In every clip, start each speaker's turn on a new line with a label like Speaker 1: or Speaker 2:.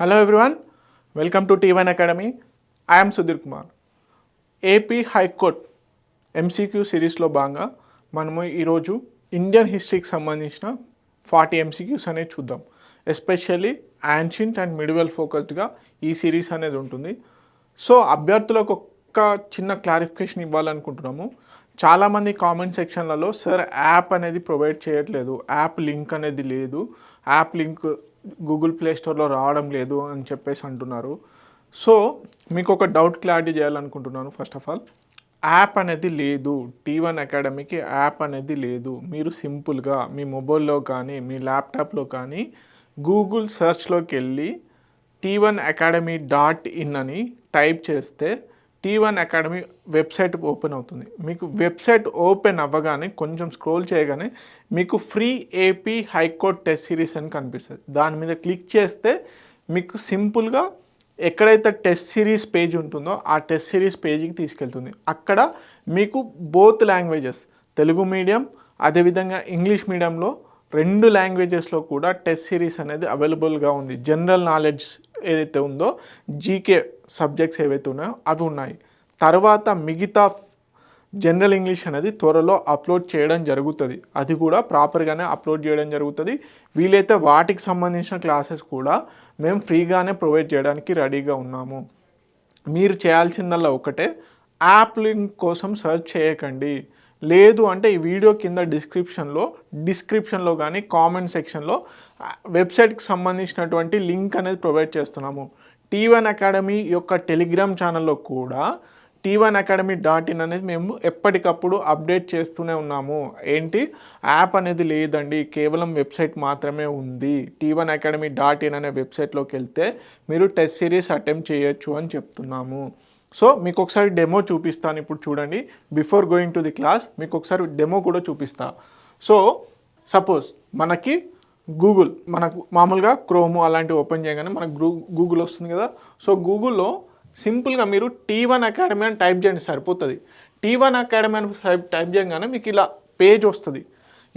Speaker 1: Hello everyone, welcome to T1 Academy. I am Sudhir Kumar. AP high court MCQ సిరీస్లో భాగంగా మనము ఈరోజు Indian హిస్టరీకి సంబంధించిన 40 ఎంసీక్యూస్ అనేది చూద్దాం. ఎస్పెషల్లీ యాన్షియంట్ అండ్ మిడివల్ ఫోకస్డ్గా ఈ సిరీస్ అనేది ఉంటుంది. సో అభ్యర్థులకు ఒక్క చిన్న క్లారిఫికేషన్ ఇవ్వాలనుకుంటున్నాము. చాలామంది కామెంట్ సెక్షన్లలో సార్ యాప్ అనేది ప్రొవైడ్ చేయట్లేదు, యాప్ లింక్ అనేది లేదు, యాప్ లింక్ గూగుల్ ప్లే స్టోర్లో రావడం లేదు అని చెప్పేసి అంటున్నారు. సో మీకు ఒక డౌట్ క్లారిటీ చేయాలనుకుంటున్నాను. ఫస్ట్ ఆఫ్ ఆల్ యాప్ అనేది లేదు, T1 అకాడమీకి యాప్ అనేది లేదు. మీరు సింపుల్గా మీ మొబైల్లో కానీ మీ ల్యాప్టాప్లో కానీ గూగుల్ సెర్చ్లోకి వెళ్ళి T1 academy.in అని టైప్ చేస్తే T1 అకాడమీ వెబ్సైట్ ఓపెన్ అవుతుంది. మీకు వెబ్సైట్ ఓపెన్ అవ్వగానే కొంచెం స్క్రోల్ చేయగానే మీకు free AP high court test series అని కనిపిస్తుంది. దాని మీద క్లిక్ చేస్తే మీకు సింపుల్గా ఎక్కడైతే టెస్ట్ సిరీస్ పేజ్ ఉంటుందో ఆ టెస్ట్ సిరీస్ పేజీకి తీసుకెళ్తుంది. అక్కడ మీకు బోత్ లాంగ్వేజెస్, తెలుగు మీడియం అదేవిధంగా ఇంగ్లీష్ మీడియంలో 2 లాంగ్వేజెస్లో కూడా టెస్ట్ సిరీస్ అనేది అవైలబుల్గా ఉంది. జనరల్ నాలెడ్జ్ ఏదైతే ఉందో, జీకే సబ్జెక్ట్స్ ఏవైతే ఉన్నాయో అవి ఉన్నాయి. తర్వాత మిగతా జనరల్ ఇంగ్లీష్ అనేది త్వరలో అప్లోడ్ చేయడం జరుగుతుంది. అది కూడా ప్రాపర్గానే అప్లోడ్ చేయడం జరుగుతుంది. వీలైతే వాటికి సంబంధించిన క్లాసెస్ కూడా మేము ఫ్రీగానే ప్రొవైడ్ చేయడానికి రెడీగా ఉన్నాము. మీరు చేయాల్సిందల్లా ఒకటే, యాప్ లింక్ కోసం సెర్చ్ చేయకండి. లేదు అంటే ఈ వీడియో కింద డిస్క్రిప్షన్లో కానీ కామెంట్ సెక్షన్లో వెబ్సైట్కి సంబంధించినటువంటి లింక్ అనేది ప్రొవైడ్ చేస్తున్నాము. T1 అకాడమీ యొక్క టెలిగ్రామ్ ఛానల్లో కూడా T1 academy.in అనేది మేము ఎప్పటికప్పుడు అప్డేట్ చేస్తూనే ఉన్నాము. ఏంటి, యాప్ అనేది లేదండి, కేవలం వెబ్సైట్ మాత్రమే ఉంది. T1 academy.in అనే వెబ్సైట్లోకి వెళ్తే మీరు టెస్ట్ సిరీస్ అటెంప్ట్ చేయొచ్చు అని చెప్తున్నాము. సో మీకు ఒకసారి డెమో చూపిస్తాను. ఇప్పుడు చూడండి, before going to the class మీకు ఒకసారి డెమో కూడా చూపిస్తా. సో సపోజ్ మనకి మనకు మామూలుగా క్రోమ్ అలాంటివి ఓపెన్ చేయగానే మనకు గూగుల్ వస్తుంది కదా. సో గూగుల్లో సింపుల్గా మీరు T1 అకాడమీ అని టైప్ చేయండి, సరిపోతుంది. T1 అకాడమీ అని టైప్ చేయగానే మీకు ఇలా పేజ్ వస్తుంది.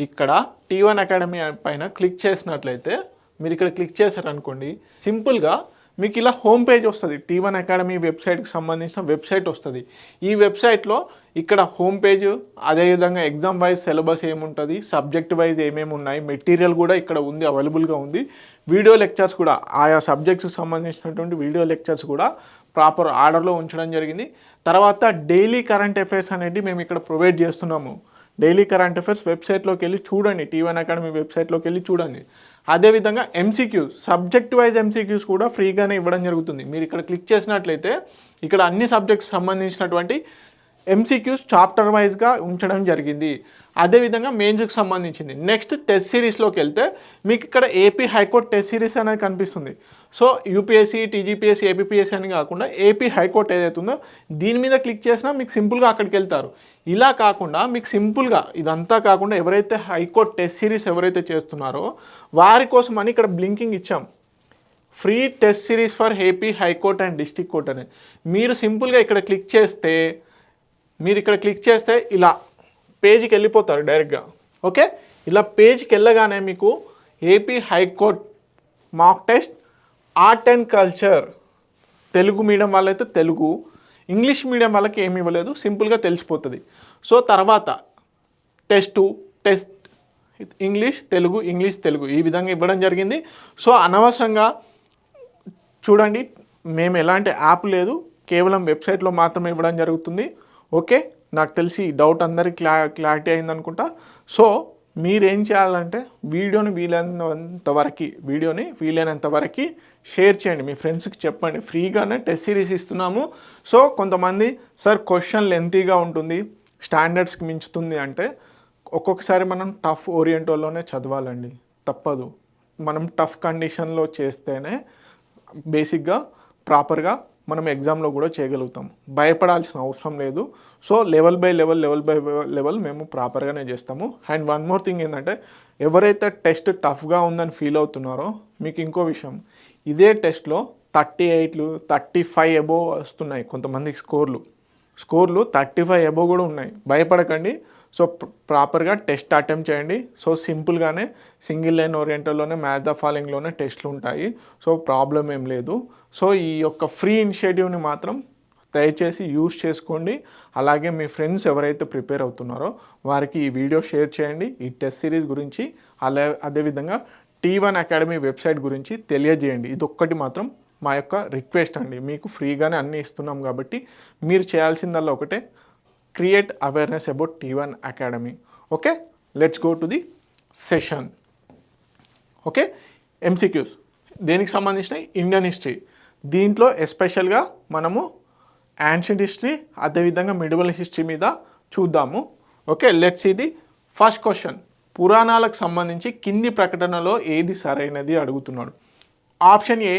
Speaker 1: ఇక్కడ T1 అకాడమీ పైన క్లిక్ చేసినట్లయితే, మీరు ఇక్కడ క్లిక్ చేశారనుకోండి, సింపుల్గా మీకు ఇలా హోమ్ పేజ్ వస్తుంది. T1 అకాడమీ వెబ్సైట్కి సంబంధించిన వెబ్సైట్ వస్తుంది. ఈ వెబ్సైట్లో ఇక్కడ హోమ్ పేజ్, అదేవిధంగా ఎగ్జామ్ వైజ్ సిలబస్ ఏముంటుంది, సబ్జెక్ట్ వైజ్ ఏమేమి ఉన్నాయి, మెటీరియల్ కూడా ఇక్కడ ఉంది, అవైలబుల్గా ఉంది. వీడియో లెక్చర్స్ కూడా, ఆయా సబ్జెక్ట్స్కి సంబంధించినటువంటి వీడియో లెక్చర్స్ కూడా ప్రాపర్ ఆర్డర్లో ఉంచడం జరిగింది. తర్వాత డైలీ కరెంట్ అఫైర్స్ అనేది మేము ఇక్కడ ప్రొవైడ్ చేస్తున్నాము. డైలీ కరెంట్ అఫైర్స్ వెబ్సైట్లోకి వెళ్ళి చూడండి, T1 అకాడమీ వెబ్సైట్లోకి వెళ్ళి చూడండి. అదేవిధంగా ఎంసీక్యూస్, సబ్జెక్ట్ వైజ్ ఎంసీక్యూస్ కూడా ఫ్రీగానే ఇవ్వడం జరుగుతుంది. మీరు ఇక్కడ క్లిక్ చేసినట్లయితే ఇక్కడ అన్ని సబ్జెక్ట్స్ సంబంధించినటువంటి ఎంసీక్యూస్ చాప్టర్ వైజ్గా ఉంచడం జరిగింది. అదేవిధంగా మెయిన్స్కి సంబంధించింది. నెక్స్ట్ టెస్ట్ సిరీస్లోకి వెళ్తే మీకు ఇక్కడ ఏపీ హైకోర్ట్ టెస్ట్ సిరీస్ అనేది కనిపిస్తుంది. సో యూపీఎస్సీ, టీజీపీఎస్సీ, ఏపీపీఎస్సీ అని కాకుండా ఏపీ హైకోర్ట్ ఏదైతే ఉందో దీని మీద క్లిక్ చేసినా మీకు సింపుల్గా అక్కడికి వెళ్తారు. ఇలా కాకుండా మీకు సింపుల్గా ఇదంతా కాకుండా ఎవరైతే హైకోర్ట్ టెస్ట్ సిరీస్ ఎవరైతే చేస్తున్నారో వారి కోసం అని ఇక్కడ బ్లింకింగ్ ఇచ్చాం. Free test series for AP high court and district court అని మీరు సింపుల్గా ఇక్కడ క్లిక్ చేస్తే ఇలా పేజీకి వెళ్ళిపోతారు డైరెక్ట్గా. ఓకే, ఇలా పేజ్కి వెళ్ళగానే మీకు AP high court mock test, art and culture, Telugu medium వాళ్ళైతే తెలుగు, ఇంగ్లీష్ మీడియం వాళ్ళకి ఏమి ఇవ్వలేదు, సింపుల్గా తెలిసిపోతుంది. సో తర్వాత టెస్ట్ ఇంగ్లీష్ తెలుగు ఈ విధంగా ఇవ్వడం జరిగింది. సో అనవసరంగా చూడండి, మేము ఎలాంటి యాప్ లేదు, కేవలం వెబ్సైట్లో మాత్రమే ఇవ్వడం జరుగుతుంది. ఓకే, నాకు తెలిసి ఈ డౌట్ అందరికీ క్లారిటీ అయిందనుకుంటా. సో మీరేం చేయాలంటే వీడియోని వీలైనంత వరకు షేర్ చేయండి, మీ ఫ్రెండ్స్కి చెప్పండి. ఫ్రీగానే టెస్ట్ సిరీస్ ఇస్తున్నాము. సో కొంతమంది సార్ క్వశ్చన్ లెంతీగా ఉంటుంది, స్టాండర్డ్స్కి మించుతుంది అంటే, ఒక్కొక్కసారి మనం టఫ్ ఓరియంటోలోనే చదవాలండి, తప్పదు. మనం టఫ్ కండిషన్లో చేస్తేనే బేసిక్గా ప్రాపర్గా మనం ఎగ్జామ్లో కూడా చేయగలుగుతాం. భయపడాల్సిన అవసరం లేదు. సో లెవెల్ బై లెవెల్ మేము ప్రాపర్గానే చేస్తాము. అండ్ వన్ మోర్ థింగ్ ఏంటంటే, ఎవరైతే టెస్ట్ టఫ్గా ఉందని ఫీల్ అవుతున్నారో మీకు ఇంకో విషయం, ఇదే టెస్ట్లో 38, 35 అబోవ్ వస్తున్నాయి కొంతమందికి స్కోర్లు. స్కోర్లు 35 అబోవ్ కూడా ఉన్నాయి. భయపడకండి. సో ప్రాపర్గా టెస్ట్ అటెంప్ట్ చేయండి. సో సింపుల్గానే సింగిల్ లైన్ ఓరియంటెడ్లోనే మ్యాథ్ ద ఫాలోయింగ్లోనే టెస్ట్లు ఉంటాయి. సో ప్రాబ్లం ఏం లేదు. సో ఈ యొక్క ఫ్రీ ఇనిషియేటివ్ని మాత్రం దయచేసి యూజ్ చేసుకోండి. అలాగే మీ ఫ్రెండ్స్ ఎవరైతే ప్రిపేర్ అవుతున్నారో వారికి ఈ వీడియో షేర్ చేయండి. ఈ టెస్ట్ సిరీస్ గురించి అదేవిధంగా T1 అకాడమీ వెబ్సైట్ గురించి తెలియజేయండి. ఇది ఒక్కటి మాత్రం మా యొక్క రిక్వెస్ట్ అండి. మీకు ఫ్రీగానే అన్నీ ఇస్తున్నాం కాబట్టి మీరు చేయాల్సిందల్లా ఒకటే, create awareness about T1 academy. Okay, let's go to the session. Okay, MCQs దేనికి సంబంధించిన ఇండియన్ హిస్టరీ. దీంట్లో ఎస్పెషల్గా మనము యాన్షియంట్ హిస్టరీ అదేవిధంగా మిడివల్ హిస్టరీ మీద చూద్దాము. Okay, let's see the first question. పురాణాలకు సంబంధించి కింది ప్రకటనలో ఏది సరైనది అడుగుతున్నాడు. ఆప్షన్ ఏ,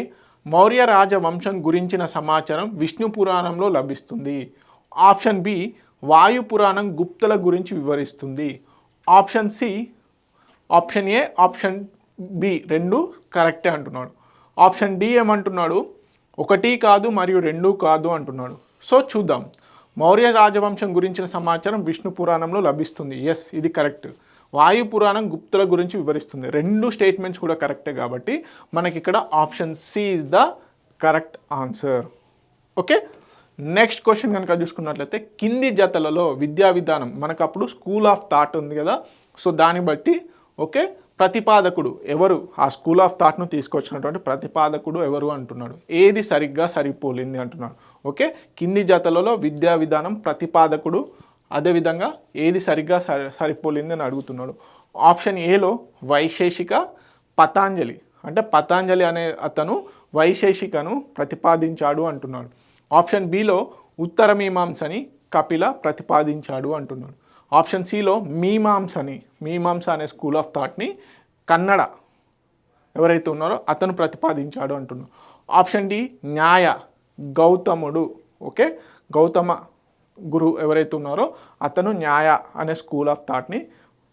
Speaker 1: మౌర్య రాజవంశం గురించిన సమాచారం విష్ణు పురాణంలో లభిస్తుంది. ఆప్షన్ బి, వాయు పురాణం గుప్తుల గురించి వివరిస్తుంది. Option C, option A, option B రెండు కరెక్టే అంటున్నాడు. ఆప్షన్ డి ఏమంటున్నాడు, ఒకటి కాదు మరియు రెండు కాదు అంటున్నాడు. సో చూద్దాం. మౌర్య రాజవంశం గురించిన సమాచారం విష్ణు పురాణంలో లభిస్తుంది. ఎస్, ఇది కరెక్ట్. వాయు పురాణం గుప్తుల గురించి వివరిస్తుంది. రెండు స్టేట్మెంట్స్ కూడా కరెక్టే కాబట్టి మనకి ఇక్కడ option C is the correct answer. Okay, next question కనుక చూసుకున్నట్లయితే కింది జతలలో విద్యా విధానం, మనకు అప్పుడు స్కూల్ ఆఫ్ థాట్ ఉంది కదా, సో దాన్ని బట్టి ఓకే ప్రతిపాదకుడు ఎవరు, ఆ స్కూల్ ఆఫ్ థాట్ను తీసుకొచ్చినటువంటి ప్రతిపాదకుడు ఎవరు అంటున్నాడు. ఏది సరిగ్గా సరిపోలింది అంటున్నాడు. ఓకే, కింది జతలలో విద్యా విధానం ప్రతిపాదకుడు అదేవిధంగా ఏది సరిగ్గా సరిపోలింది అని అడుగుతున్నాడు. ఆప్షన్ ఏలో వైశేషిక పతాంజలి, అంటే పతాంజలి అనే అతను వైశేషికను ప్రతిపాదించాడు అంటున్నాడు. ఆప్షన్ బిలో ఉత్తర మీమాంసని కపిల ప్రతిపాదించాడు అంటున్నాడు. ఆప్షన్ సిలో మీమాంస అనే స్కూల్ ఆఫ్ థాట్ని కన్నడ ఎవరైతే ఉన్నారో అతను ప్రతిపాదించాడు అంటున్నాడు. ఆప్షన్ డి న్యాయ, గౌతముడు. ఓకే, గౌతమ గురు ఎవరైతే ఉన్నారో అతను న్యాయ అనే స్కూల్ ఆఫ్ థాట్ని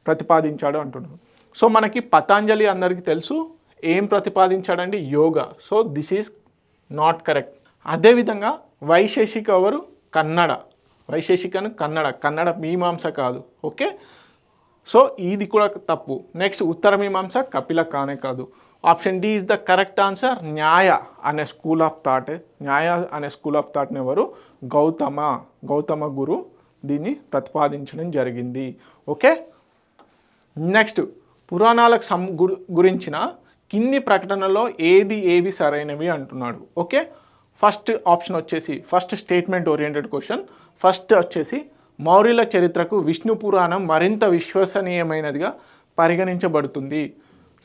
Speaker 1: ప్రతిపాదించాడు అంటున్నాడు. సో మనకి పతాంజలి అందరికీ తెలుసు, ఏం ప్రతిపాదించాడండి, yoga. So this is not correct. అదేవిధంగా వైశేషిక ఎవరు, కన్నడ. వైశేషికను కన్నడ మీమాంస కాదు. ఓకే, సో ఇది కూడా తప్పు. నెక్స్ట్ ఉత్తర మీమాంస కపిల కానే కాదు. Option D is the correct answer. Nyaya అనే స్కూల్ ఆఫ్ థాట్ని ఎవరు, గౌతమ గురు దీన్ని ప్రతిపాదించడం జరిగింది. ఓకే, నెక్స్ట్ పురాణాలకు గురించిన కింది ప్రకటనలో ఏవి సరైనవి అంటున్నాడు. ఓకే, ఫస్ట్ ఆప్షన్ వచ్చేసి first statement oriented question. First వచ్చేసి మౌర్యుల చరిత్రకు విష్ణు పురాణం మరింత విశ్వసనీయమైనదిగా పరిగణించబడుతుంది.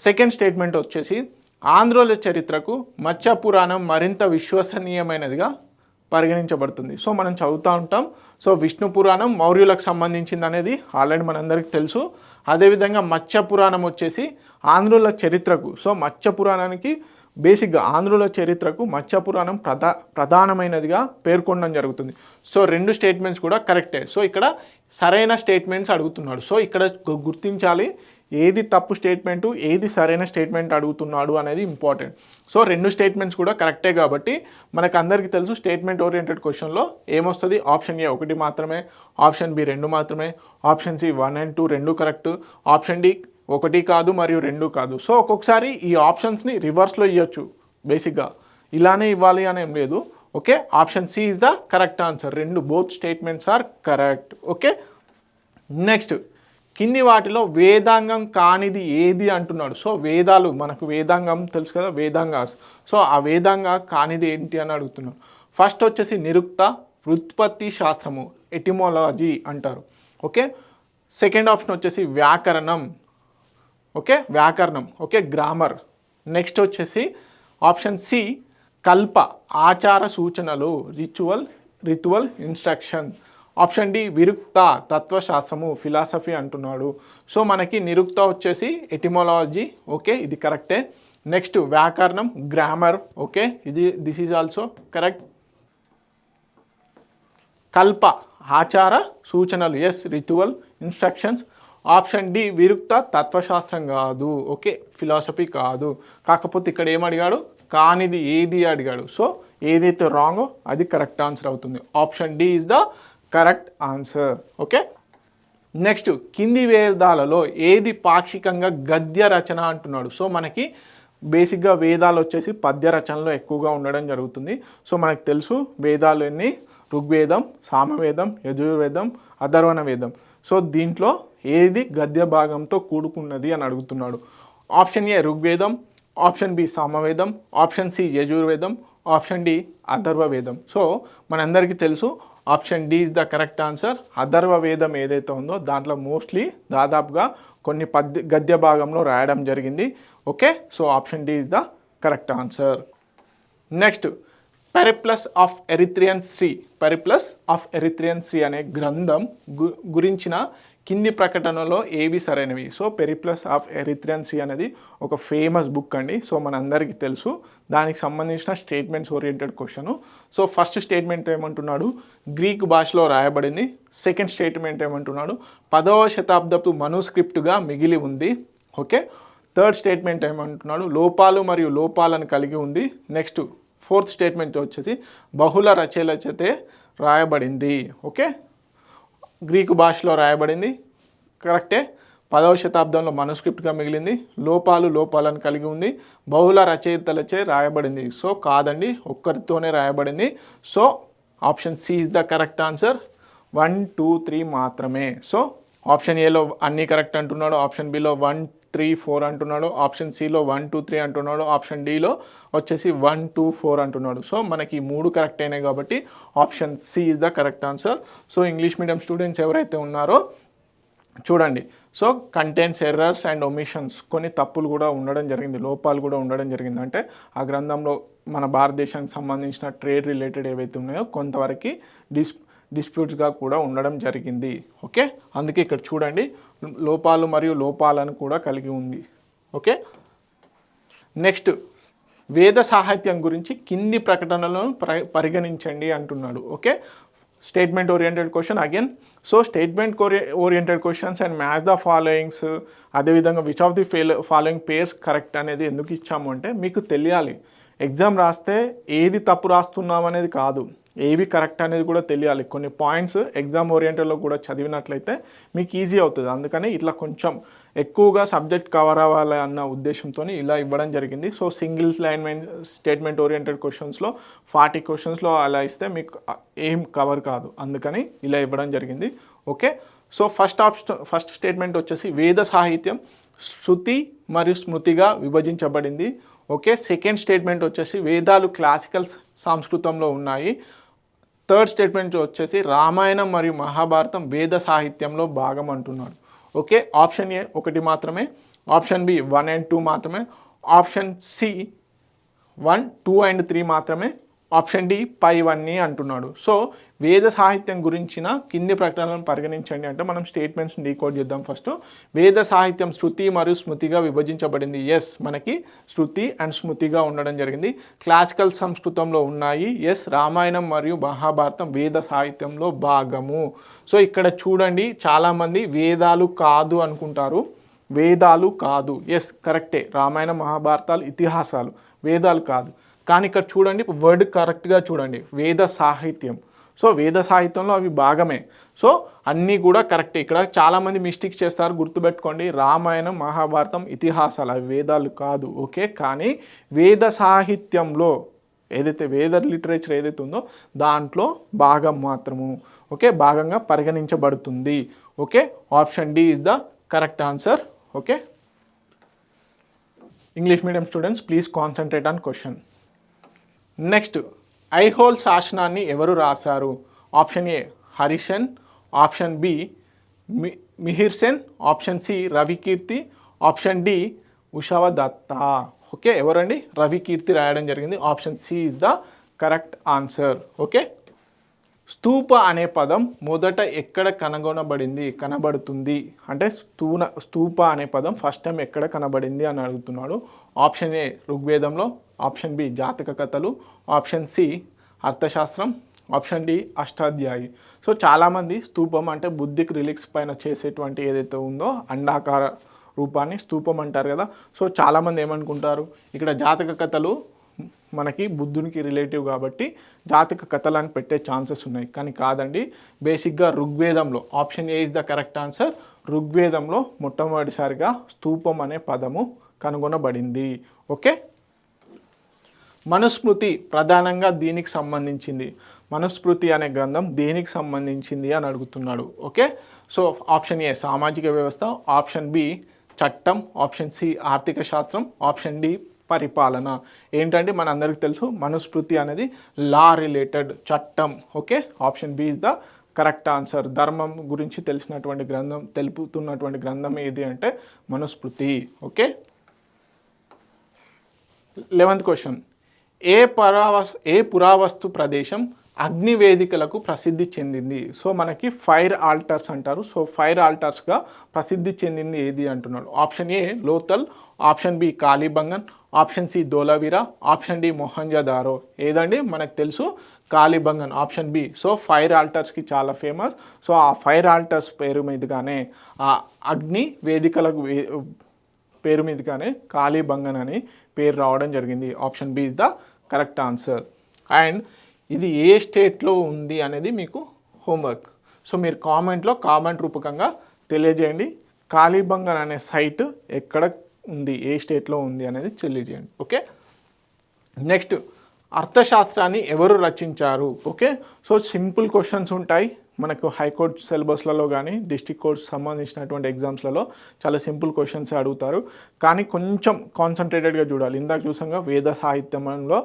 Speaker 1: సెకండ్ స్టేట్మెంట్ వచ్చేసి ఆంధ్రుల చరిత్రకు మత్స్య పురాణం మరింత విశ్వసనీయమైనదిగా పరిగణించబడుతుంది. సో మనం చదువుతూ ఉంటాం. సో విష్ణు పురాణం మౌర్యులకు సంబంధించింది అనేది ఆల్రెడీ మనందరికీ తెలుసు. అదేవిధంగా మత్స్య పురాణం వచ్చేసి ఆంధ్రుల చరిత్రకు, సో మత్స్య పురాణానికి బేసిక్గా ఆంధ్రుల చరిత్రకు మత్స్య పురాణం ప్రధానమైనదిగా పేర్కొనడం జరుగుతుంది. సో రెండు స్టేట్మెంట్స్ కూడా కరెక్టే. సో ఇక్కడ సరైన స్టేట్మెంట్స్ అడుగుతున్నాడు. సో ఇక్కడ గుర్తించాలి ఏది తప్పు స్టేట్మెంటు, ఏది సరైన స్టేట్మెంట్ అడుగుతున్నాడు అనేది ఇంపార్టెంట్. సో రెండు స్టేట్మెంట్స్ కూడా కరెక్టే కాబట్టి మనకు అందరికీ తెలుసు స్టేట్మెంట్ ఓరియంటెడ్ క్వశ్చన్లో ఏమొస్తుంది, ఆప్షన్ ఏ 1 మాత్రమే, ఆప్షన్ బి 2 మాత్రమే, ఆప్షన్ సి 1 and 2 రెండు కరెక్ట్, ఆప్షన్ డి 1 కాదు మరియు 2 కాదు. సో ఒక్కొక్కసారి ఈ ఆప్షన్స్ని రివర్స్లో ఇవ్వచ్చు. బేసిక్గా ఇలానే ఇవ్వాలి అని ఏం లేదు. Okay, option C is the correct answer. Both statements are correct. Okay, next కింది వాటిలో వేదాంగం కానిది ఏది అంటున్నాడు. సో వేదాలు, మనకు వేదాంగం తెలుసు కదా, వేదాంగాస్. సో ఆ వేదాంగ కానిది ఏంటి అని అడుగుతున్నాడు. ఫస్ట్ వచ్చేసి నిరుక్త, వ్యుత్పత్తి శాస్త్రము, ఎటిమాలజీ అంటారు. ఓకే, సెకండ్ ఆప్షన్ వచ్చేసి వ్యాకరణం. Okay, grammar. నెక్స్ట్ వచ్చేసి ఆప్షన్ సి కల్ప, ఆచార సూచనలు, రిచువల్ ఇన్స్ట్రక్షన్. ఆప్షన్ డి విరుక్త, తత్వశాస్త్రము, ఫిలాసఫీ అంటున్నాడు. సో మనకి నిరుక్త వచ్చేసి ఎటిమాలజీ. ఓకే, ఇది కరెక్టే. నెక్స్ట్ వ్యాకరణం, grammar. Okay, this is also correct. Kalpa, ఆచార సూచనలు, yes, ritual instructions. Option D విరుక్త, తత్వశాస్త్రం కాదు. ఓకే, ఫిలాసఫీ కాదు. కాకపోతే ఇక్కడ ఏమడిగాడు, కానిది ఏది అడిగాడు. సో ఏదైతే రాంగో అది కరెక్ట్ ఆన్సర్ అవుతుంది. Option D is the correct answer. Okay, next కింది వేదాలలో ఏది పాక్షికంగా గద్య రచన అంటున్నాడు. సో మనకి బేసిక్గా వేదాలు వచ్చేసి పద్య రచనలో ఎక్కువగా ఉండడం జరుగుతుంది. సో మనకు తెలుసు వేదాలు ఎన్ని, ఋగ్వేదం, సామవేదం, యజుర్వేదం, అథర్వణ వేదం. సో దీంట్లో ఏది గద్య భాగంతో కూడుకున్నది అని అడుగుతున్నాడు. ఆప్షన్ ఏ ఋగ్వేదం, ఆప్షన్ బి సామవేదం, ఆప్షన్ సి యజుర్వేదం, ఆప్షన్ డి అథర్వ వేదం. సో మనందరికీ తెలుసు option D is the correct answer. Atharva వేదం ఏదైతే ఉందో దాంట్లో మోస్ట్లీ దాదాపుగా కొన్ని గద్య భాగంలో రాయడం జరిగింది. Okay, so option D is the correct answer. Next Periplus of Erythraean Sea, Periplus of Erythraean Sea అనే గ్రంథం గురించిన కింది ప్రకటనలో ఏవి సరైనవి. So Periplus of Erythraean Sea అనేది ఒక ఫేమస్ బుక్ అండి. సో మనందరికీ తెలుసు, దానికి సంబంధించిన statements oriented question. So first statement ఏమంటున్నాడు, గ్రీక్ భాషలో రాయబడింది. సెకండ్ స్టేట్మెంట్ ఏమంటున్నాడు, 10వ శతాబ్దపు మనుస్క్రిప్ట్గా మిగిలి ఉంది. ఓకే, థర్డ్ స్టేట్మెంట్ ఏమంటున్నాడు, లోపాలు మరియు లోపాలను కలిగి ఉంది. నెక్స్ట్ ఫోర్త్ స్టేట్మెంట్ వచ్చేసి బహుళ రచయితే రాయబడింది. ఓకే, గ్రీకు భాషలో రాయబడింది కరెక్టే, 10వ శతాబ్దంలో మనుస్క్రిప్ట్గా మిగిలింది, లోపాలను కలిగి ఉంది, బహుళ రచయితలచే రాయబడింది. సో కాదండి, ఒక్కరితోనే రాయబడింది. So option C is the correct answer. 1, 2, 3 మాత్రమే. సో ఆప్షన్ ఏలో అన్నీ కరెక్ట్ అంటున్నాడు, ఆప్షన్ బిలో 1, 3, 4 అంటున్నాడు, ఆప్షన్ సిలో 1, 2, 3 అంటున్నాడు, ఆప్షన్ డిలో వచ్చేసి 1, 2, 4 అంటున్నాడు. సో మనకి 3 కరెక్ట్ అయినాయి కాబట్టి option C is the correct answer. So English medium students ఎవరైతే ఉన్నారో చూడండి, so contents errors and omissions, కొన్ని తప్పులు కూడా ఉండడం జరిగింది, లోపాలు కూడా ఉండడం జరిగింది. అంటే ఆ గ్రంథంలో మన భారతదేశానికి సంబంధించిన ట్రేడ్ రిలేటెడ్ ఏవైతే ఉన్నాయో కొంతవరకు డిస్ప్యూట్స్గా కూడా ఉండడం జరిగింది. ఓకే, అందుకే ఇక్కడ చూడండి లోపాలు మరియు లోపాలను కూడా కలిగి ఉంది. ఓకే, నెక్స్ట్ వేద సాహిత్యం గురించి కింది ప్రకటనలను పరిగణించండి అంటున్నాడు. Okay, statement oriented question again. So statement oriented questions and match the followings, అదేవిధంగా which of the following pairs correct అనేది ఎందుకు ఇచ్చాము అంటే మీకు తెలియాలి. ఎగ్జామ్ రాస్తే ఏది తప్పు రాస్తున్నాం అనేది కాదు, ఏవి కరెక్ట్ అనేది కూడా తెలియాలి. కొన్ని పాయింట్స్ ఎగ్జామ్ ఓరియంటెడ్లో కూడా చదివినట్లయితే మీకు ఈజీ అవుతుంది. అందుకని ఇట్లా కొంచెం ఎక్కువగా సబ్జెక్ట్ కవర్ అవ్వాలి అన్న ఉద్దేశంతో ఇలా ఇవ్వడం జరిగింది. So single line statement oriented క్వశ్చన్స్లో 40 క్వశ్చన్స్లో అలా ఇస్తే మీకు ఏం కవర్ కాదు, అందుకని ఇలా ఇవ్వడం జరిగింది. ఓకే, సో ఫస్ట్ స్టేట్మెంట్ వచ్చేసి వేద సాహిత్యం శృతి మరియు స్మృతిగా విభజించబడింది. ఓకే, సెకండ్ స్టేట్మెంట్ వచ్చేసి వేదాలు క్లాసికల్ సంస్కృతంలో ఉన్నాయి. థర్డ్ స్టేట్మెంట్ వచ్చేసి రామాయణం మరియు మహాభారతం వేద సాహిత్యంలో భాగం అంటున్నాడు. ఓకే, ఆప్షన్ ఏ 1 మాత్రమే, ఆప్షన్ బి 1 and 2 మాత్రమే, ఆప్షన్ సి 1, 2 and 3 మాత్రమే, ఆప్షన్ డి పైవన్నీ అంటున్నాడు. సో వేద సాహిత్యం గురించిన కింది ప్రకటనలను పరిగణించండి అంటే మనం స్టేట్మెంట్స్ డీకోడ్ చేద్దాం. ఫస్ట్ వేద సాహిత్యం శృతి మరియు స్మృతిగా విభజించబడింది. ఎస్, మనకి శృతి అండ్ స్మృతిగా ఉండడం జరిగింది. క్లాసికల్ సంస్కృతంలో ఉన్నాయి. ఎస్, రామాయణం మరియు మహాభారతం వేద సాహిత్యంలో భాగము. సో ఇక్కడ చూడండి, చాలామంది వేదాలు కాదు అనుకుంటారు, వేదాలు కాదు. ఎస్ కరెక్టే, రామాయణ మహాభారతాలు ఇతిహాసాలు, వేదాలు కాదు. కానీ ఇక్కడ చూడండి, వర్డ్ కరెక్ట్గా చూడండి, వేద సాహిత్యం. సో వేద సాహిత్యంలో అవి భాగమే. సో అన్నీ కూడా కరెక్టే. ఇక్కడ చాలామంది మిస్టేక్స్ చేస్తారు, గుర్తుపెట్టుకోండి. రామాయణం మహాభారతం ఇతిహాసాలు, అవి వేదాలు కాదు. ఓకే, కానీ వేద సాహిత్యంలో ఏదైతే వేద లిటరేచర్ ఏదైతే ఉందో దాంట్లో భాగం మాత్రము. ఓకే, భాగంగా పరిగణించబడుతుంది. Okay, option D is the correct answer. Okay, English medium students please concentrate on question. Next Aihole శాసనాన్ని ఎవరు రాశారు? Option A Harisena, option B Mihir Sen, option C Ravikirti, option D Ushavadatta. Okay, ఎవరండి? రవికీర్తి రాయడం జరిగింది. Option C is the correct answer. Okay, stupa అనే పదం మొదట ఎక్కడ కనబడుతుంది అంటే స్తూప అనే పదం ఫస్ట్ టైం ఎక్కడ కనబడింది అని అడుగుతున్నాడు. ఆప్షన్ ఏ ఋగ్వేదంలో, ఆప్షన్ బి జాతక కథలు, ఆప్షన్ సి అర్థశాస్త్రం, ఆప్షన్ డి అష్టాధ్యాయి. సో చాలామంది స్తూపం అంటే బుద్ధికి రిలిక్స్ పైన చేసేటువంటి ఏదైతే ఉందో అండాకార రూపాన్ని స్తూపం అంటారు కదా. సో చాలామంది ఏమనుకుంటారు, ఇక్కడ జాతక కథలు మనకి బుద్ధునికి రిలేటివ్ కాబట్టి జాతక కథలను పెట్టే ఛాన్సెస్ ఉన్నాయి, కానీ కాదండి. బేసిక్గా ఋగ్వేదంలో option A is the correct answer. ఋగ్వేదంలో మొట్టమొదటిసారిగా స్తూపం అనే పదము కనుగొనబడింది. ఓకే, మనుస్మృతి ప్రధానంగా దీనికి సంబంధించింది. మనుస్మృతి అనే గ్రంథం దేనికి సంబంధించింది అని అడుగుతున్నాడు. ఓకే, సో ఆప్షన్ ఏ సామాజిక వ్యవస్థ, ఆప్షన్ బి చట్టం, ఆప్షన్ సి ఆర్థిక శాస్త్రం, ఆప్షన్ డి పరిపాలన. ఏంటంటే మన అందరికీ తెలుసు మనుస్మృతి అనేది లా రిలేటెడ్, చట్టం. Okay, option B is the correct answer. ధర్మం గురించి తెలిసినటువంటి గ్రంథం, తెలుపుతున్నటువంటి గ్రంథం ఏది అంటే మనుస్మృతి. Okay, 11th question. ఏ పురావస్తు ప్రదేశం అగ్ని వేదికలకు ప్రసిద్ధి చెందింది? సో మనకి ఫైర్ ఆల్టర్స్ అంటారు. సో ఫైర్ ఆల్టర్స్గా ప్రసిద్ధి చెందింది ఏది అంటున్నాడు. Option A Lothal, option B Kalibangan, option C Dholavira, option D Mohenjodaro. ఏదండి మనకు తెలుసు Kalibangan, option B. So fire ఆల్టర్స్కి చాలా ఫేమస్. సో ఆ ఫైర్ ఆల్టర్స్ పేరు మీదుగానే, ఆ అగ్ని వేదికలకు పేరు మీదుగానే కాళీబంగన్ అని పేరు రావడం జరిగింది. Option B is the correct answer. And ఇది ఏ స్టేట్లో ఉంది అనేది మీకు హోంవర్క్. సో మీరు కామెంట్ రూపకంగా తెలియజేయండి. కాళీబంగన్ అనే సైట్ ఎక్కడ ఉంది, ఏ స్టేట్లో ఉంది అనేది తెలియజేయండి. ఓకే, నెక్స్ట్ అర్థశాస్త్రాన్ని ఎవరు రచించారు? ఓకే, సో సింపుల్ క్వశ్చన్స్ ఉంటాయి మనకు హైకోర్టు సిలబస్లలో కానీ డిస్ట్రిక్ట్ కోర్ట్స్ సంబంధించినటువంటి ఎగ్జామ్స్లలో చాలా సింపుల్ క్వశ్చన్స్ అడుగుతారు, కానీ కొంచెం కాన్సన్ట్రేటెడ్గా చూడాలి. ఇందాక చూసాగా వేద సాహిత్యంలో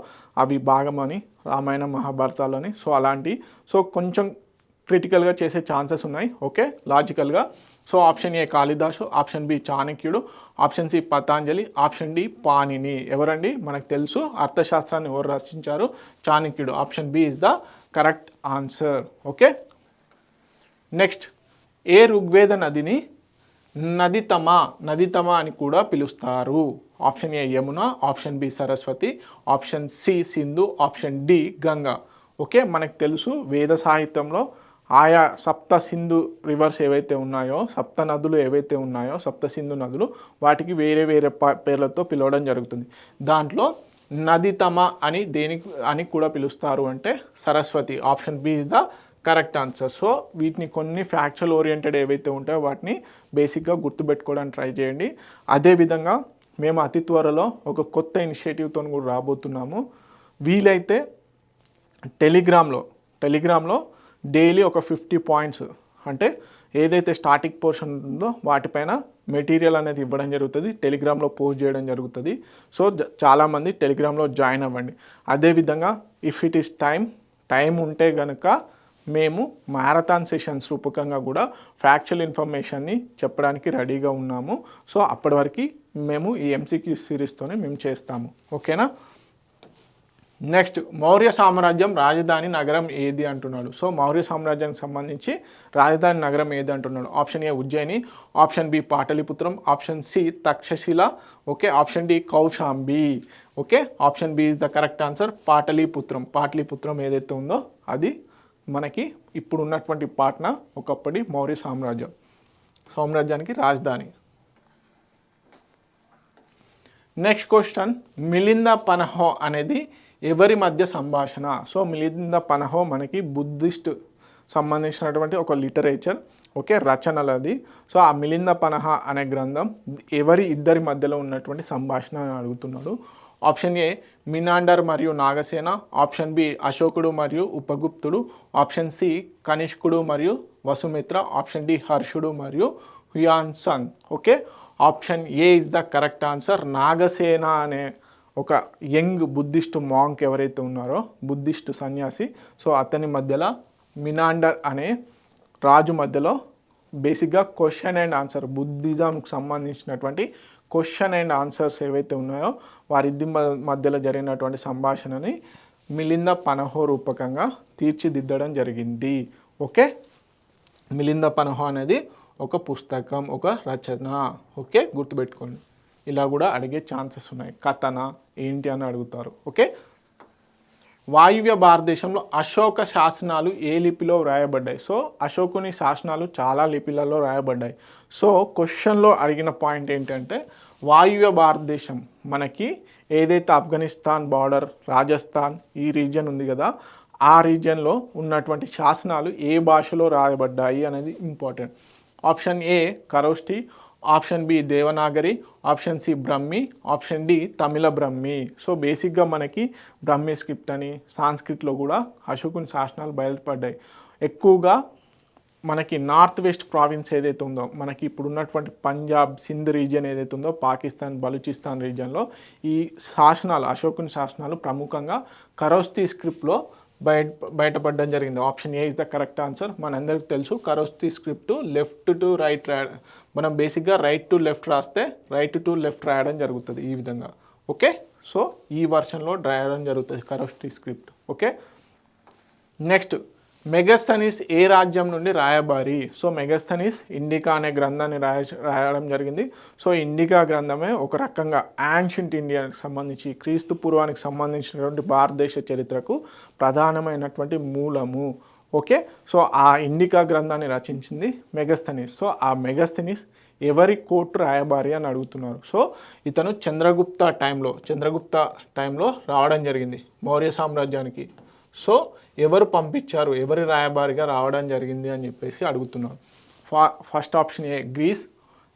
Speaker 1: అవి భాగమని, రామాయణ మహాభారతాలని, సో అలాంటి, సో కొంచెం క్రిటికల్గా చేసే ఛాన్సెస్ ఉన్నాయి. ఓకే, లాజికల్గా. So option A Kalidasa, option B చాణక్యుడు, option C Patanjali, option D Panini. ఎవరండి మనకు తెలుసు అర్థశాస్త్రాన్ని ఎవరు రచించారు? చాణక్యుడు. Option B is the correct answer. Okay, next ఏ ఋగ్వేద నదిని నదితమ అని కూడా పిలుస్తారు? Option A Yamuna, option B Saraswati, option C Sindhu, option D Ganga. Okay, మనకు తెలుసు వేద సాహిత్యంలో ఆయా సప్త సింధు రివర్స్ ఏవైతే ఉన్నాయో, సప్త నదులు ఏవైతే ఉన్నాయో, సప్త సింధు నదులు, వాటికి వేరే వేరే పేర్లతో పిలవడం జరుగుతుంది. దాంట్లో నదితమ అని అని కూడా పిలుస్తారు అంటే Saraswati. Option B is the correct answer. So వీటిని కొన్ని ఫ్యాక్చువల్ ఓరియంటెడ్ ఏవైతే ఉంటాయో వాటిని బేసిక్గా గుర్తుపెట్టుకోవడానికి ట్రై చేయండి. అదేవిధంగా మేము అతి త్వరలో ఒక కొత్త ఇనిషియేటివ్తో కూడా రాబోతున్నాము. వీలైతే టెలిగ్రామ్లో డైలీ ఒక 50 పాయింట్స్, అంటే ఏదైతే స్టాటిక్ పోర్షన్ ఉందో వాటిపైన మెటీరియల్ అనేది ఇవ్వడం జరుగుతుంది, టెలిగ్రామ్లో పోస్ట్ చేయడం జరుగుతుంది. సో చాలామంది టెలిగ్రామ్లో జాయిన్ అవ్వండి. అదేవిధంగా ఇఫ్ ఇట్ ఈస్ టైం ఉంటే కనుక మేము మ్యారథాన్ సెషన్స్ రూపకంగా కూడా ఫ్యాక్చువల్ ఇన్ఫర్మేషన్ని చెప్పడానికి రెడీగా ఉన్నాము. సో అప్పటి వరకు మేము ఈ ఎంసీక్యూ సిరీస్తోనే మేము చేస్తాము. ఓకేనా? నెక్స్ట్ మౌర్య సామ్రాజ్యం రాజధాని నగరం ఏది అంటున్నాడు. సో మౌర్య సామ్రాజ్యానికి సంబంధించి రాజధాని నగరం ఏది అంటున్నాడు. Option A Ujjayini, option B పాటలీపుత్రం, option C Takshashila, okay, option D Kaushambi. Okay, option B is the correct answer. పాటలీపుత్రం ఏదైతే ఉందో అది మనకి ఇప్పుడు ఉన్నటువంటి పాట్నా ఒకప్పటి మౌర్య సామ్రాజ్యానికి రాజధాని. నెక్స్ట్ క్వశ్చన్, మిలింద పనహో అనేది ఎవరి మధ్య సంభాషణ? సో మిలింద పనహో మనకి బుద్ధిస్ట్ సంబంధించినటువంటి ఒక లిటరేచర్, ఓకే, రచనలది. సో ఆ మిలింద పనహ అనే గ్రంథం ఇద్దరి మధ్యలో ఉన్నటువంటి సంభాషణ అని అడుగుతున్నాడు. ఆప్షన్ ఏ మినాండర్ మరియు నాగసేన, ఆప్షన్ బి అశోకుడు మరియు ఉపగుప్తుడు, ఆప్షన్ సి కనిష్కుడు మరియు వసుమిత్ర, ఆప్షన్ డి హర్షుడు మరియు Hiuen Tsang. Okay, option A is the correct answer. Nagasena అనే ఒక యంగ్ బుద్ధిస్ట్ మాంక్ ఎవరైతే ఉన్నారో, బుద్ధిస్ట్ సన్యాసి, సో అతని మధ్యలో మినాండర్ అనే రాజు మధ్యలో బేసిక్గా క్వశ్చన్ అండ్ ఆన్సర్, బుద్ధిజంకి సంబంధించినటువంటి క్వశ్చన్ అండ్ ఆన్సర్స్ ఏవైతే ఉన్నాయో వారిద్దరి మధ్యలో జరిగినటువంటి సంభాషణని మిలింద పనహో రూపకంగా తీర్చిదిద్దడం జరిగింది. ఓకే, మిలింద పనహో అనేది ఒక పుస్తకం, ఒక రచన. ఓకే, గుర్తుపెట్టుకోండి. ఇలా కూడా అడిగే ఛాన్సెస్ ఉన్నాయి. కథన ఏంటి అని అడుగుతారు. ఓకే, వాయువ్య భారతదేశంలో అశోక శాసనాలు ఏ లిపిలో వ్రాయబడ్డాయి? సో అశోకుని శాసనాలు చాలా లిపిలలో వ్రాయబడ్డాయి. సో క్వశ్చన్లో అడిగిన పాయింట్ ఏంటంటే వాయువ్య భారతదేశం మనకి ఏదైతే ఆఫ్ఘనిస్తాన్ బార్డర్, రాజస్థాన్ ఈ రీజియన్ ఉంది కదా, ఆ రీజియన్లో ఉన్నటువంటి శాసనాలు ఏ భాషలో రాయబడ్డాయి అనేది important. Option A Kharosthi, option B Devanagari, option C Brahmi, option D Tamil Brahmi. So బేసిక్గా మనకి బ్రహ్మి స్క్రిప్ట్ అని సాంస్క్రిట్లో కూడా అశోకుని శాసనాలు బయలుపడ్డాయి. ఎక్కువగా మనకి నార్త్ వెస్ట్ ప్రావిన్స్ ఏదైతే ఉందో, మనకి ఇప్పుడు ఉన్నటువంటి పంజాబ్, సింధ్ రీజియన్ ఏదైతే ఉందో, పాకిస్తాన్, బలూచిస్తాన్ రీజియన్లో ఈ శాసనాలు, అశోకుని శాసనాలు ప్రముఖంగా ఖరోష్ఠి స్క్రిప్ట్లో బయటపడడం జరిగింది. Option A is the correct answer. మనందరికీ తెలుసు ఖరోష్ఠి స్క్రిప్ట్ లెఫ్ట్ టు రైట్ మనం బేసిక్గా రైట్ టు లెఫ్ట్ రాస్తే రైట్ టు లెఫ్ట్ రాయడం జరుగుతుంది ఈ విధంగా. ఓకే, సో ఈ వర్షన్లో రాయడం జరుగుతుంది ఖరోష్ఠి స్క్రిప్ట్. ఓకే, నెక్స్ట్ మెగస్థనీస్ ఏ రాజ్యం నుండి రాయబారి? సో మెగస్థనీస్ ఇండికా అనే గ్రంథాన్ని రాయడం జరిగింది. సో ఇండికా గ్రంథమే ఒక రకంగా యాన్షియంట్ ఇండియాకి సంబంధించి, క్రీస్తు పూర్వానికి సంబంధించినటువంటి భారతదేశ చరిత్రకు ప్రధానమైనటువంటి మూలము. ఓకే, సో ఆ ఇండికా గ్రంథాన్ని రచించింది మెగస్థనీస్. సో ఆ మెగస్థనీస్ ఎవరి కోర్టు రాయబారి అని అడుగుతున్నారు. సో ఇతను చంద్రగుప్త టైంలో రావడం జరిగింది మౌర్య సామ్రాజ్యానికి. సో ఎవరు పంపించారు, ఎవరి రాయబారిగా రావడం జరిగింది అని చెప్పేసి అడుగుతున్నారు. First option A Greece,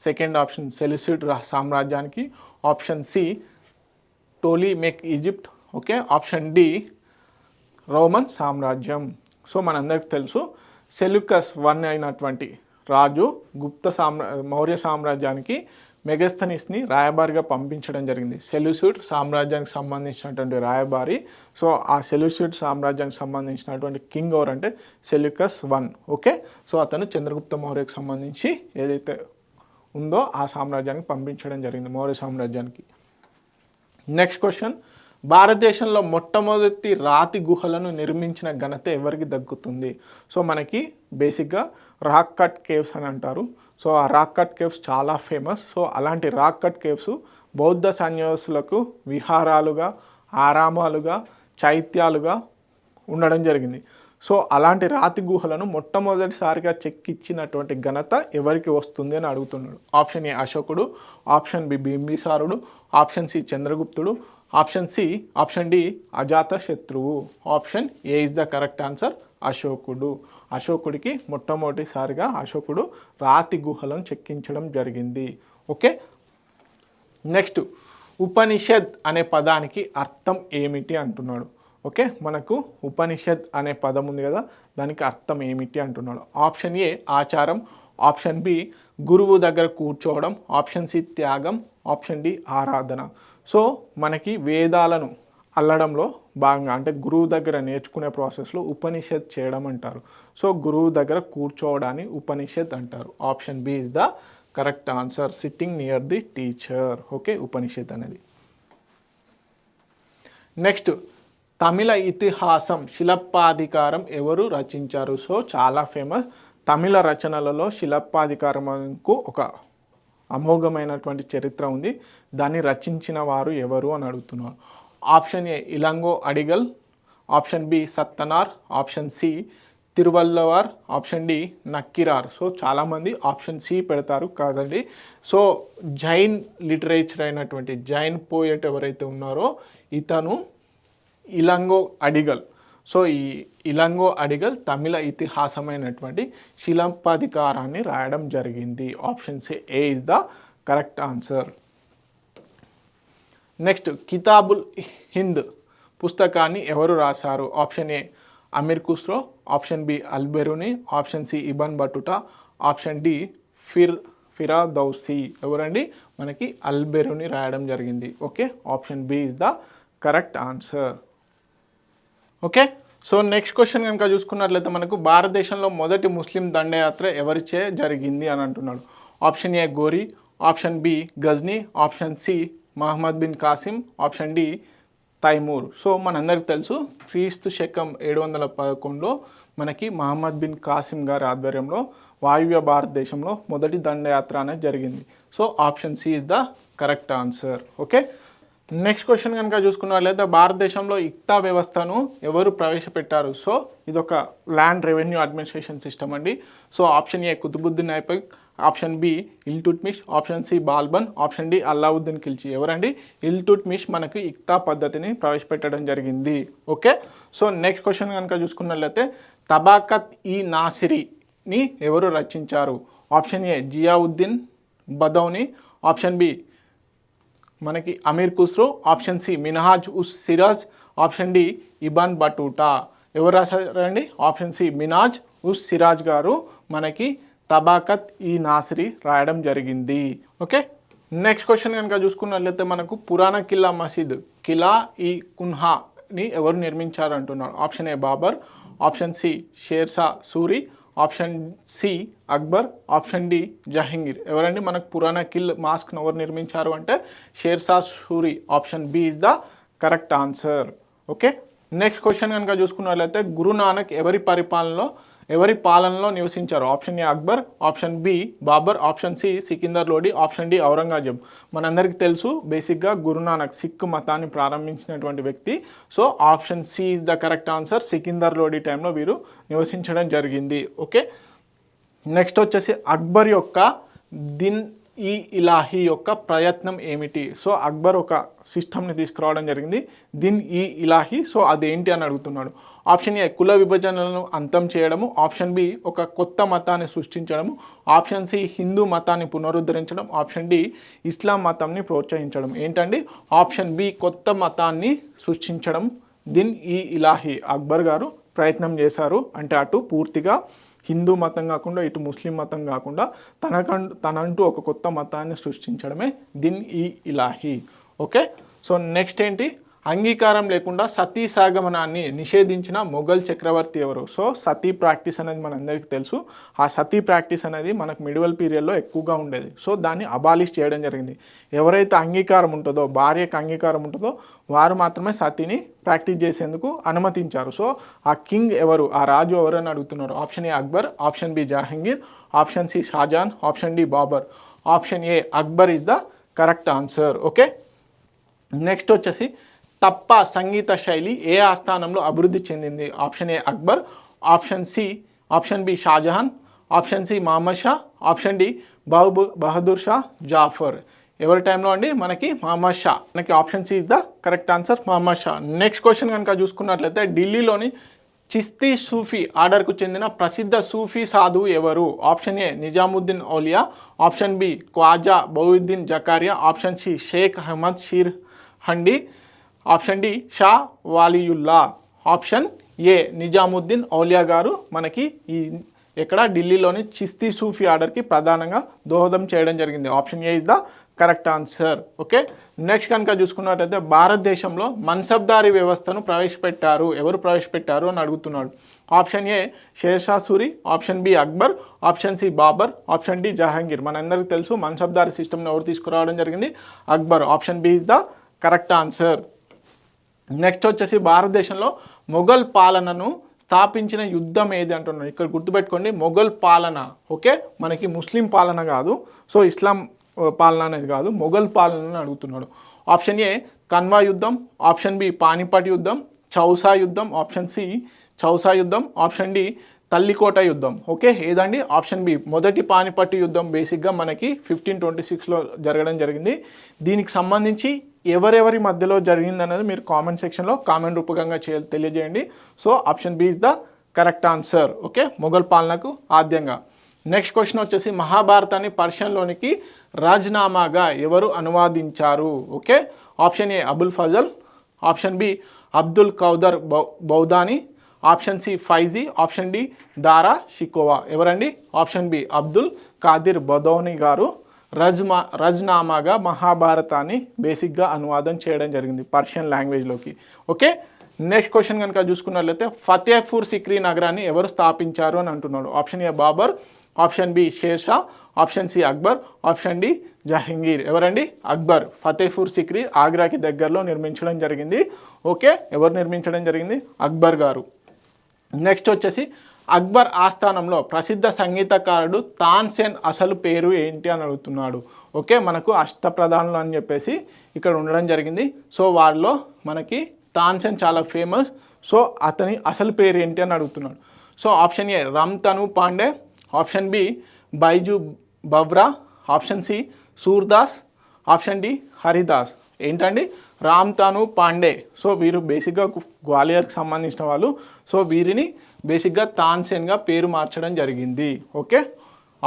Speaker 1: second option Seleucid సామ్రాజ్యానికి, option C Ptolemaic Egypt, okay, option D Roman సామ్రాజ్యం. సో మనందరికీ తెలుసు సెల్యూకస్ I అయినటువంటి రాజు మౌర్య సామ్రాజ్యానికి మెగస్థనీస్ని రాయబారిగా పంపించడం జరిగింది. సెల్యూసిడ్ సామ్రాజ్యానికి సంబంధించినటువంటి రాయబారి. సో ఆ సెల్యూసిడ్ సామ్రాజ్యానికి సంబంధించినటువంటి కింగ్ ఎవరంటే సెల్యూకస్ I. ఓకే, సో అతను చంద్రగుప్త మౌర్యకు సంబంధించి ఏదైతే ఉందో ఆ సామ్రాజ్యానికి పంపించడం జరిగింది, మౌర్య సామ్రాజ్యానికి. నెక్స్ట్ క్వశ్చన్, భారతదేశంలో మొట్టమొదటి రాతి గుహలను నిర్మించిన ఘనత ఎవరికి దక్కుతుంది? సో మనకి బేసిక్గా రాక్ కట్ కేవ్స్ అని అంటారు. సో ఆ రాక్ కట్ కేవ్స్ చాలా ఫేమస్. సో అలాంటి రాక్ కట్ కేవ్స్ బౌద్ధ సన్యాసులకు విహారాలుగా, ఆరామాలుగా, చైత్యాలుగా ఉండడం జరిగింది. సో అలాంటి రాతి గుహలను మొట్టమొదటిసారిగా చెక్కిచ్చినటువంటి ఘనత ఎవరికి వస్తుంది అని అడుగుతున్నాడు. ఆప్షన్ ఏ అశోకుడు, ఆప్షన్ బి బింబిసారుడు, ఆప్షన్ సి చంద్రగుప్తుడు, ఆప్షన్ డి అజాత శత్రువు. Option A is the correct answer, అశోకుడు. అశోకుడికి మొట్టమొదటిసారిగా అశోకుడు రాతి గుహలను చెక్కించడం జరిగింది. ఓకే, నెక్స్ట్ ఉపనిషద్ అనే పదానికి అర్థం ఏమిటి అంటున్నాడు. ఓకే, మనకు ఉపనిషద్ అనే పదం ఉంది కదా, దానికి అర్థం ఏమిటి అంటున్నాడు. ఆప్షన్ ఏ ఆచారం, ఆప్షన్ బి గురువు దగ్గర కూర్చోవడం, ఆప్షన్ సి త్యాగం, ఆప్షన్ డి ఆరాధన. సో మనకి వేదాలను అల్లడంలో భాగంగా, అంటే గురువు దగ్గర నేర్చుకునే ప్రాసెస్లో ఉపనిషత్ చేయడం అంటారు. సో గురువు దగ్గర కూర్చోవడాన్ని ఉపనిషత్ అంటారు. Option B is the correct answer, sitting near the teacher. Okay, Upanishad అనేది. నెక్స్ట్ తమిళ ఇతిహాసం శిలప్పాధికారం ఎవరు రచించారు? సో చాలా ఫేమస్. తమిళ రచనలలో శిలప్పాధికారంకు ఒక అమోఘమైనటువంటి చరిత్ర ఉంది. దాన్ని రచించిన వారు ఎవరు అని అడుగుతున్నారు. Option A Ilango Adigal, option B Sattanar, option C Thiruvalluvar, option D Nakkeerar. So చాలామంది ఆప్షన్ సి పెడతారు కాదండి. సో జైన్ లిటరేచర్ అయినటువంటి జైన్ పోయట్ ఎవరైతే ఉన్నారో ఇతను ఇలంగో అడిగల్. సో ఈ ఇలంగో అడిగల్ తమిళ ఇతిహాసమైనటువంటి శిలప్పాధికారాన్ని రాయడం జరిగింది. Option A is the correct answer. Next Kitabul Hind పుస్తకాన్ని ఎవరు రాశారు? Option A Amir Khusrau, option B Alberuni, option C Ibn Battuta, option D Firdausi. ఎవరండి? మనకి అల్బెరుని రాయడం జరిగింది. Okay, option B is the correct answer. Okay, so next question కనుక చూసుకున్నట్లయితే మనకు భారతదేశంలో మొదటి ముస్లిం దండయాత్ర ఎవరిచే జరిగింది అని అంటున్నాడు. Option A Ghori, option B Ghazni, option C Muhammad bin Qasim, option D Timur. So మనందరికీ తెలుసు క్రీస్తు శకం 711లో మనకి మహమ్మద్ బిన్ కాసిం గారి ఆధ్వర్యంలో వాయువ్య భారతదేశంలో మొదటి దండయాత్ర అనేది జరిగింది. So option C is the correct answer. Okay, next question కనుక చూసుకున్నట్లయితే భారతదేశంలో ఇక్తా వ్యవస్థను ఎవరు ప్రవేశపెట్టారు? సో ఇదొక ల్యాండ్ రెవెన్యూ అడ్మినిస్ట్రేషన్ సిస్టమ్ అండి. So option A Qutbuddin Aibak, option B Iltutmish, option C Balban, option D Alauddin Khilji. ఎవరండి? ఇల్టుట్మిష్ మనకు ఇక్తా పద్ధతిని ప్రవేశపెట్టడం జరిగింది. ఓకే, సో నెక్స్ట్ క్వశ్చన్ కనుక చూసుకున్నట్లయితే తబాకత్ ఈ నాసిరీని ఎవరు రచించారు? Option A Ziauddin Badauni, option B మనకి Amir Khusrau, option C Minhaj us Siraj, option D Ibn Battuta. ఎవరు రాశారండి? ఆప్షన్ సి మినాజ్ ఉస్ సిరాజ్ గారు మనకి తబాకత్ ఈ నాసిరీ రాయడం జరిగింది. ఓకే, నెక్స్ట్ క్వశ్చన్ కనుక చూసుకున్నట్లయితే మనకు పురాణ కిల్లా మసీద్ కిలా ఈ కున్హాని ఎవరు నిర్మించారు అంటున్నారు? Option A Babur, option C Sher Shah Suri, option C Akbar, option D Jahangir. ఎవరండి మనకు పురాణ కిల్ మాస్క్ను ఎవరు నిర్మించారు అంటే Sher Shah Suri. Option B is the correct answer. Okay, next question కనుక చూసుకున్నట్లయితే గురునానక్ ఎవరి పాలనలో నివసించారు? Option A Akbar, option B Babur, option C Sikandar Lodi, option D Aurangzeb. మనందరికీ తెలుసు బేసిక్గా గురునానక్ సిక్ మతాన్ని ప్రారంభించినటువంటి వ్యక్తి. So option C is the correct answer. Sikandar Lodi టైంలో వీరు నివసించడం జరిగింది. ఓకే, నెక్స్ట్ వచ్చేసి అక్బర్ యొక్క దిన్ ఈ ఇలాహీ యొక్క ప్రయత్నం ఏమిటి? సో అక్బర్ ఒక సిస్టమ్ని తీసుకురావడం జరిగింది, దిన్ ఈ ఇలాహీ. సో అదేంటి అని అడుగుతున్నాడు. ఆప్షన్ ఏ కుల విభజనలను అంతం చేయడము, ఆప్షన్ బి ఒక కొత్త మతాన్ని సృష్టించడము, ఆప్షన్ సి హిందూ మతాన్ని పునరుద్ధరించడం, ఆప్షన్ డి ఇస్లాం మతాన్ని ప్రోత్సహించడం. ఏంటండి? ఆప్షన్ బి కొత్త మతాన్ని సృష్టించడం, దిన్ ఈ ఇలాహీ అక్బర్ గారు ప్రయత్నం చేశారు. అంటే అటు పూర్తిగా హిందూ మతం కాకుండా ఇటు ముస్లిం మతం కాకుండా తనంటూ ఒక కొత్త మతాన్ని సృష్టించడమే దిన్ ఈ ఇలాహీ. ఓకే, సో నెక్స్ట్ ఏంటి? అంగీకారం లేకుండా సతీ సాగమనాన్ని నిషేధించిన మొఘల్ చక్రవర్తి ఎవరు? సో సతీ ప్రాక్టీస్ అనేది మనందరికీ తెలుసు. ఆ సతీ ప్రాక్టీస్ అనేది మనకు మిడివల్ పీరియడ్లో ఎక్కువగా ఉండేది. సో దాన్ని అబాలిష్ చేయడం జరిగింది. ఎవరైతే అంగీకారం ఉంటుందో, భార్యకు అంగీకారం ఉంటుందో వారు మాత్రమే సతీని ప్రాక్టీస్ చేసేందుకు అనుమతించారు. సో ఆ కింగ్ ఎవరు, ఆ రాజు ఎవరు అని అడుగుతున్నారు. Option A Akbar, option B Jahangir, option C Shah Jahan, option D Babur. Option A Akbar is the correct answer. Okay, next వచ్చేసి తప్ప సంగీత శైలి ఏ ఆస్థానంలో అభివృద్ధి చెందింది? Option A Akbar, option B Shah Jahan, option C Muhammad Shah, option D Bahadur Shah Zafar. ఎవరి టైంలో అండి? మనకి మహమ్మద్ షా. మనకి option C is the correct answer, Muhammad Shah. Next question కనుక చూసుకున్నట్లయితే ఢిల్లీలోని చిస్తీ సూఫీ ఆర్డర్కు చెందిన ప్రసిద్ధ సూఫీ సాధువు ఎవరు? Option A Nizamuddin Auliya, option B Khwaja Bahauddin Zakariya, option C Sheikh Ahmad Sirhindi, option D Shah Waliullah. Option A Nizamuddin Auliya గారు మనకి ఈ ఎక్కడ ఢిల్లీలోని చిస్తీ సూఫీ ఆర్డర్కి ప్రధానంగా దోహదం చేయడం జరిగింది. Option A is the correct answer. Okay, next కనుక చూసుకున్నట్టయితే భారతదేశంలో మన్సబ్దారీ వ్యవస్థను ప్రవేశపెట్టారు. ఎవరు ప్రవేశపెట్టారు అని అడుగుతున్నాడు. Option A Sher Shah Suri, option B Akbar, option C Babur, option D Jahangir. మనందరికీ తెలుసు మన్సబ్దారీ సిస్టమ్ని ఎవరు తీసుకురావడం జరిగింది? Akbar. Option B is the correct answer. Next వచ్చేసి భారతదేశంలో మొఘల్ పాలనను స్థాపించిన యుద్ధం ఏది అంటున్నాను. ఇక్కడ గుర్తుపెట్టుకోండి, మొఘల్ పాలన. ఓకే, మనకి ముస్లిం పాలన కాదు, సో ఇస్లాం పాలన అనేది కాదు, మొఘల్ పాలనని అడుగుతున్నాడు. ఆప్షన్ ఏ కన్వా యుద్ధం, ఆప్షన్ బి పానిపట్ యుద్ధం, చౌసా యుద్ధం, ఆప్షన్ సి చౌసా యుద్ధం, ఆప్షన్ డి తల్లికోట యుద్ధం. ఓకే, ఏదండి? ఆప్షన్ బి మొదటి పానిపట్టు యుద్ధం బేసిక్గా మనకి 1526లో జరగడం జరిగింది. దీనికి సంబంధించి ఎవరెవరి మధ్యలో జరిగింది అనేది మీరు కామెంట్ సెక్షన్లో కామెంట్ రూపకంగా తెలియజేయండి. So option B is the correct answer. Okay, Mughal పాలనకు ఆద్యంగా. నెక్స్ట్ క్వశ్చన్ వచ్చేసి మహాభారతాన్ని పర్షియన్లోనికి రాజ్నామాగా ఎవరు అనువాదించారు? Okay, option A Abul Fazal, option B Abdul Qadir Badauni, option C Faizi, option D Dara Shikoh. ఎవరండి? ఆప్షన్ బి అబ్దుల్ కాదిర్ బదౌని గారు రజ్నామాగా మహాభారతాన్ని బేసిక్గా అనువాదం చేయడం జరిగింది పర్షియన్ లాంగ్వేజ్లోకి. ఓకే, నెక్స్ట్ క్వశ్చన్ కనుక చూసుకున్నట్లయితే ఫతేపూర్ సిక్రీ నగరాన్ని ఎవరు స్థాపించారు అని అంటున్నాడు. Option A Babur, option B Sher Shah, option C Akbar, option D Jahangir. ఎవరండి? అక్బర్. ఫతేపూర్ సిక్రీ ఆగ్రాకి దగ్గరలో నిర్మించడం జరిగింది. ఓకే, ఎవరు నిర్మించడం జరిగింది? అక్బర్ గారు. నెక్స్ట్ వచ్చేసి అక్బర్ ఆస్థానంలో ప్రసిద్ధ సంగీతకారుడు తాన్సేన్ అసలు పేరు ఏంటి అని అడుగుతున్నాడు. ఓకే, మనకు అష్టప్రధానులు అని చెప్పేసి ఇక్కడ ఉండడం జరిగింది. సో వాళ్ళలో మనకి తాన్సేన్ చాలా ఫేమస్. సో అతని అసలు పేరు ఏంటి అని అడుగుతున్నాడు. So option A Ramtanu Pandey, option B Baiju Bawra, option C Surdas, option D Haridas. ఏంటండి? రామ్తను పాండే. సో వీరు బేసిక్గా గ్వాలియర్కి సంబంధించిన వాళ్ళు. సో వీరిని బేసిక్గా తాన్సేన్గా పేరు మార్చడం జరిగింది. Okay,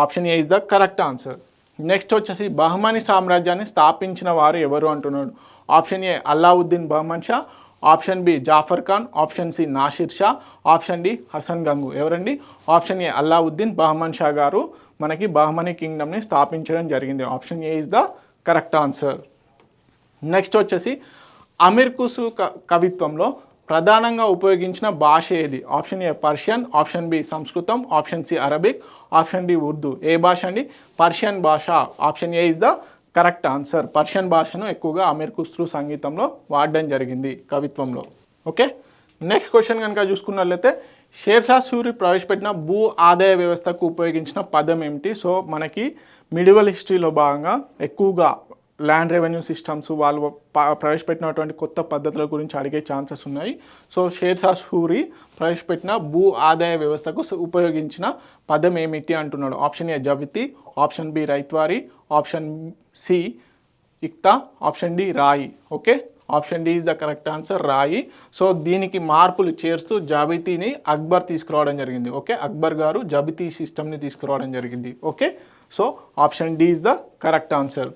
Speaker 1: option A is the correct answer. Next వచ్చేసి బహ్మనీ సామ్రాజ్యాన్ని స్థాపించిన వారు ఎవరు అంటున్నాడు. Option A Alauddin Bahman Shah, option B Zafar Khan, option C Nasir Shah, option D Hasan Gangu. ఎవరండి? ఆప్షన్ ఏ అల్లావుద్దీన్ బహ్మన్ షా గారు మనకి బహ్మనీ కింగ్డమ్ని స్థాపించడం జరిగింది. Option A is the correct answer. Next వచ్చేసి అమీర్ కుసు కవిత్వంలో ప్రధానంగా ఉపయోగించిన భాష ఏది. Option A Persian, option B సంస్కృతం, option C Arabic, option D Urdu. ఏ భాష అండి? పర్షియన్ భాష. Option A is the correct answer. Persian భాషను ఎక్కువగా అమీర్ ఖుస్రో సంగీతంలో వాడడం జరిగింది కవిత్వంలో. ఓకే, నెక్స్ట్ క్వశ్చన్ కనుక చూసుకున్నట్లయితే షేర్షా సూరి ప్రవేశపెట్టిన భూ ఆదాయ వ్యవస్థకు ఉపయోగించిన పదం ఏమిటి. సో మనకి మిడివల్ హిస్టరీలో భాగంగా ఎక్కువగా ల్యాండ్ రెవెన్యూ సిస్టమ్స్ వాళ్ళు ప్రవేశపెట్టినటువంటి కొత్త పద్ధతుల గురించి అడిగే ఛాన్సెస్ ఉన్నాయి. సో షేర్షా సూరి ప్రవేశపెట్టిన భూ ఆదాయ వ్యవస్థకు ఉపయోగించిన పదం ఏమిటి అంటున్నాడు. Option A zabti, option B ryotwari, option C iqta, option D rai. Okay, option D is the correct answer, rai. So దీనికి మార్పులు చేర్స్తూ జబితీని అక్బర్ తీసుకురావడం జరిగింది. ఓకే, అక్బర్ గారు జబితీ సిస్టమ్ని తీసుకురావడం జరిగింది. Okay, so option D is the correct answer.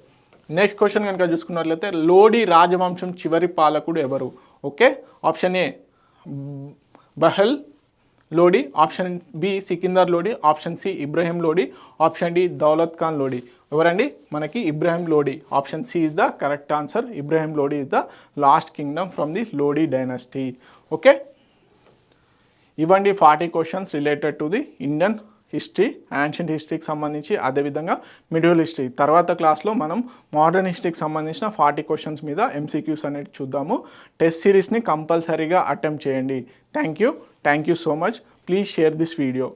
Speaker 1: Next question కనుక చూసుకున్నట్లయితే లోడి రాజవంశం చివరి పాలకుడు ఎవరు. Okay, option A Bahlol Lodi, option B Sikandar Lodi, option C Ibrahim Lodi, option D Daulat Khan Lodi. ఎవరండి? మనకి Ibrahim Lodi. Option C is the correct answer. Ibrahim Lodi is the last kingdom from the Lodi dynasty. Okay, ఇవ్వండి 40 questions related to the Indian history, ancient హిస్టరీకి సంబంధించి, అదేవిధంగా మిడివల్ హిస్టరీ. తర్వాత క్లాస్లో మనం modern హిస్టరీకి సంబంధించిన 40 questions మీద ఎంసీక్యూస్ అనేది చూద్దాము. టెస్ట్ సిరీస్ని కంపల్సరీగా అటెంప్ట్ చేయండి. Thank you so much. Please share this video.